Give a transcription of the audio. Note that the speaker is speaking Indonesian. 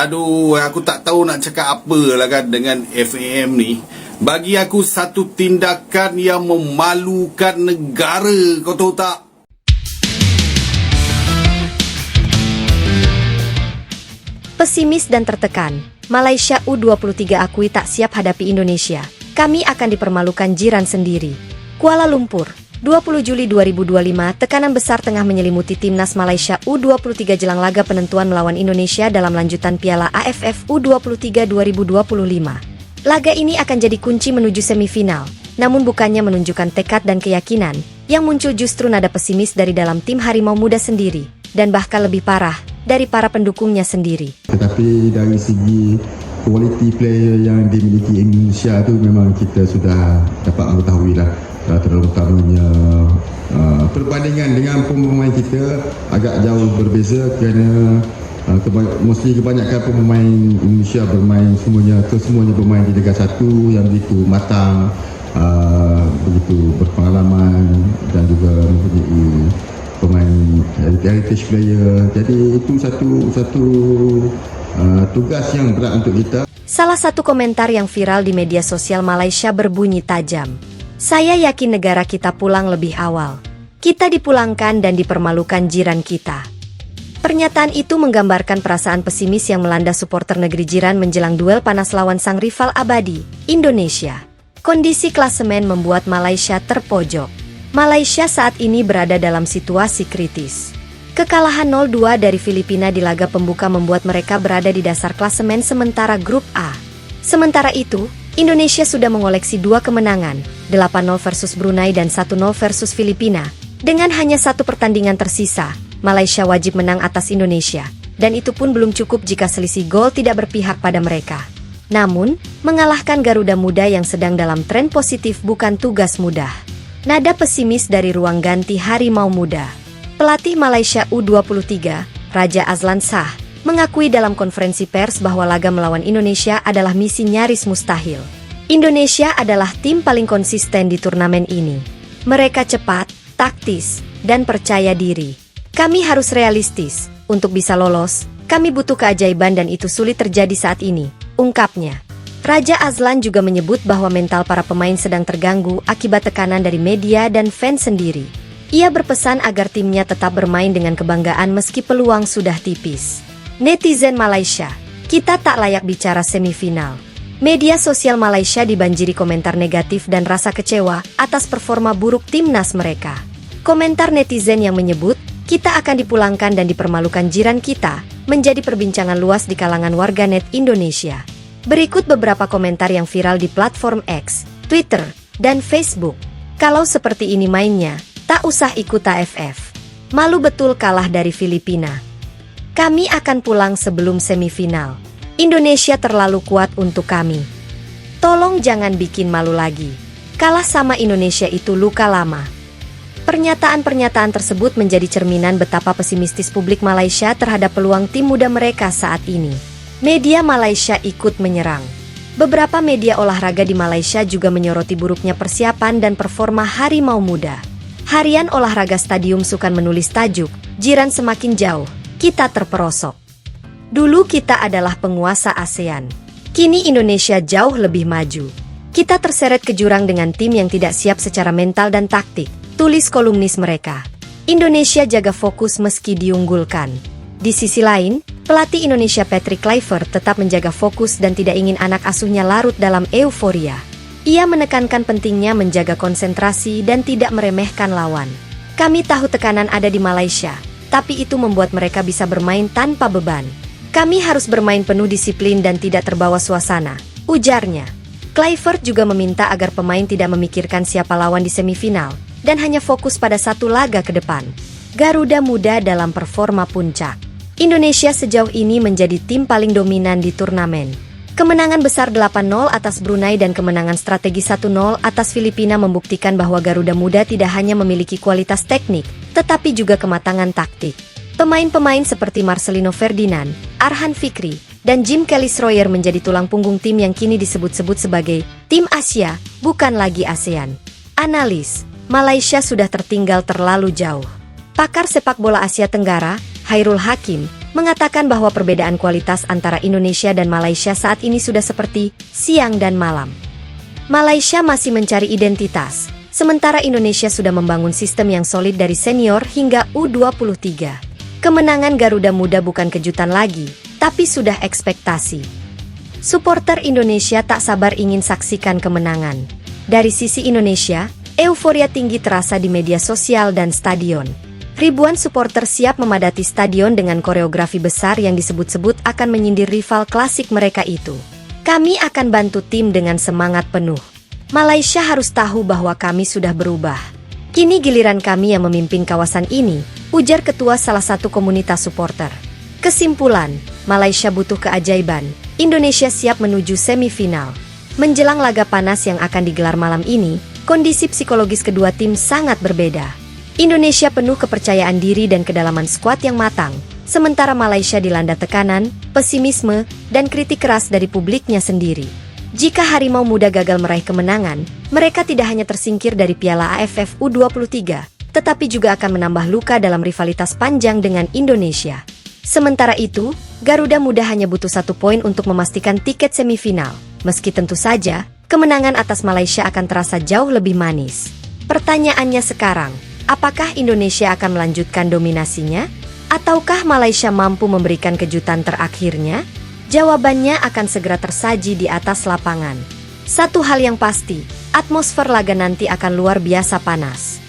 Aduh, aku tak tahu nak cakap apa lah kan dengan FAM ni. Bagi aku satu tindakan yang memalukan negara, kau tahu tak? Pesimis dan tertekan, Malaysia U23 akui tak siap hadapi Indonesia. Kami akan dipermalukan jiran sendiri. Kuala Lumpur, 20 Juli 2025, tekanan besar tengah menyelimuti timnas Malaysia U23 jelang laga penentuan melawan Indonesia dalam lanjutan Piala AFF U23 2025. Laga ini akan jadi kunci menuju semifinal, namun bukannya menunjukkan tekad dan keyakinan, yang muncul justru nada pesimis dari dalam tim Harimau Muda sendiri, dan bahkan lebih parah, dari para pendukungnya sendiri. Tetapi dari segi quality player yang dimiliki Indonesia tu memang kita sudah dapat mengetahui lah, terutamanya perbandingan dengan pemain kita agak jauh berbeza kerana mostly kebanyakan pemain Indonesia bermain semuanya bermain di Liga 1 yang begitu matang, begitu berpengalaman dan juga mempunyai pemain heritage player. Jadi itu satu tugas yang berat untuk kita. Salah satu komentar yang viral di media sosial Malaysia berbunyi tajam. Saya yakin negara kita pulang lebih awal. Kita dipulangkan dan dipermalukan jiran kita. Pernyataan itu menggambarkan perasaan pesimis yang melanda supporter negeri jiran menjelang duel panas lawan sang rival abadi, Indonesia. Kondisi klasemen membuat Malaysia terpojok. Malaysia saat ini berada dalam situasi kritis. Kekalahan 0-2 dari Filipina di laga pembuka membuat mereka berada di dasar klasemen sementara grup A. Sementara itu, Indonesia sudah mengoleksi 2 kemenangan, 8-0 versus Brunei dan 1-0 versus Filipina. Dengan hanya 1 pertandingan tersisa, Malaysia wajib menang atas Indonesia, dan itu pun belum cukup jika selisih gol tidak berpihak pada mereka. Namun, mengalahkan Garuda Muda yang sedang dalam tren positif bukan tugas mudah. Nada pesimis dari ruang ganti Harimau Muda. Pelatih Malaysia U23, Raja Azlan Shah, mengakui dalam konferensi pers bahwa laga melawan Indonesia adalah misi nyaris mustahil. Indonesia adalah tim paling konsisten di turnamen ini. Mereka cepat, taktis, dan percaya diri. Kami harus realistis. Untuk bisa lolos, kami butuh keajaiban dan itu sulit terjadi saat ini, ungkapnya. Raja Azlan juga menyebut bahwa mental para pemain sedang terganggu akibat tekanan dari media dan fans sendiri. Ia berpesan agar timnya tetap bermain dengan kebanggaan meski peluang sudah tipis. Netizen Malaysia, kita tak layak bicara semifinal. Media sosial Malaysia dibanjiri komentar negatif dan rasa kecewa atas performa buruk timnas mereka. Komentar netizen yang menyebut, kita akan dipulangkan dan dipermalukan jiran kita, menjadi perbincangan luas di kalangan warganet Indonesia. Berikut beberapa komentar yang viral di platform X, Twitter, dan Facebook. Kalau seperti ini mainnya, tak usah ikut AFF. Malu betul kalah dari Filipina. Kami akan pulang sebelum semifinal. Indonesia terlalu kuat untuk kami. Tolong jangan bikin malu lagi. Kalah sama Indonesia itu luka lama. Pernyataan-pernyataan tersebut menjadi cerminan betapa pesimistis publik Malaysia terhadap peluang tim muda mereka saat ini. Media Malaysia ikut menyerang. Beberapa media olahraga di Malaysia juga menyoroti buruknya persiapan dan performa Harimau Muda. Harian Olahraga Stadium Sukan menulis tajuk, Jiran Semakin Jauh, Kita Terperosok. Dulu kita adalah penguasa ASEAN. Kini Indonesia jauh lebih maju. Kita terseret ke jurang dengan tim yang tidak siap secara mental dan taktik. Tulis kolumnis mereka. Indonesia jaga fokus meski diunggulkan. Di sisi lain, pelatih Indonesia Patrick Kluivert tetap menjaga fokus dan tidak ingin anak asuhnya larut dalam euforia. Ia menekankan pentingnya menjaga konsentrasi dan tidak meremehkan lawan. Kami tahu tekanan ada di Malaysia, tapi itu membuat mereka bisa bermain tanpa beban. Kami harus bermain penuh disiplin dan tidak terbawa suasana, ujarnya. Kluivert juga meminta agar pemain tidak memikirkan siapa lawan di semifinal, dan hanya fokus pada satu laga ke depan. Garuda Muda dalam performa puncak. Indonesia sejauh ini menjadi tim paling dominan di turnamen. Kemenangan besar 8-0 atas Brunei dan kemenangan strategi 1-0 atas Filipina membuktikan bahwa Garuda Muda tidak hanya memiliki kualitas teknik, tetapi juga kematangan taktik. Pemain-pemain seperti Marcelino Ferdinand, Arhan Fikri, dan Jim Kelly-Sroyer menjadi tulang punggung tim yang kini disebut-sebut sebagai tim Asia, bukan lagi ASEAN. Analis, Malaysia sudah tertinggal terlalu jauh. Pakar sepak bola Asia Tenggara, Hairul Hakim, mengatakan bahwa perbedaan kualitas antara Indonesia dan Malaysia saat ini sudah seperti siang dan malam. Malaysia masih mencari identitas, sementara Indonesia sudah membangun sistem yang solid dari senior hingga U23. Kemenangan Garuda Muda bukan kejutan lagi, tapi sudah ekspektasi. Supporter Indonesia tak sabar ingin saksikan kemenangan. Dari sisi Indonesia, euforia tinggi terasa di media sosial dan stadion. Ribuan supporter siap memadati stadion dengan koreografi besar yang disebut-sebut akan menyindir rival klasik mereka itu. Kami akan bantu tim dengan semangat penuh. Malaysia harus tahu bahwa kami sudah berubah. Kini giliran kami yang memimpin kawasan ini, ujar ketua salah satu komunitas supporter. Kesimpulan, Malaysia butuh keajaiban. Indonesia siap menuju semifinal. Menjelang laga panas yang akan digelar malam ini, kondisi psikologis kedua tim sangat berbeda. Indonesia penuh kepercayaan diri dan kedalaman skuad yang matang, sementara Malaysia dilanda tekanan, pesimisme, dan kritik keras dari publiknya sendiri. Jika Harimau Muda gagal meraih kemenangan, mereka tidak hanya tersingkir dari Piala AFF U23, tetapi juga akan menambah luka dalam rivalitas panjang dengan Indonesia. Sementara itu, Garuda Muda hanya butuh 1 poin untuk memastikan tiket semifinal, meski tentu saja, kemenangan atas Malaysia akan terasa jauh lebih manis. Pertanyaannya sekarang, apakah Indonesia akan melanjutkan dominasinya? Ataukah Malaysia mampu memberikan kejutan terakhirnya? Jawabannya akan segera tersaji di atas lapangan. Satu hal yang pasti, atmosfer laga nanti akan luar biasa panas.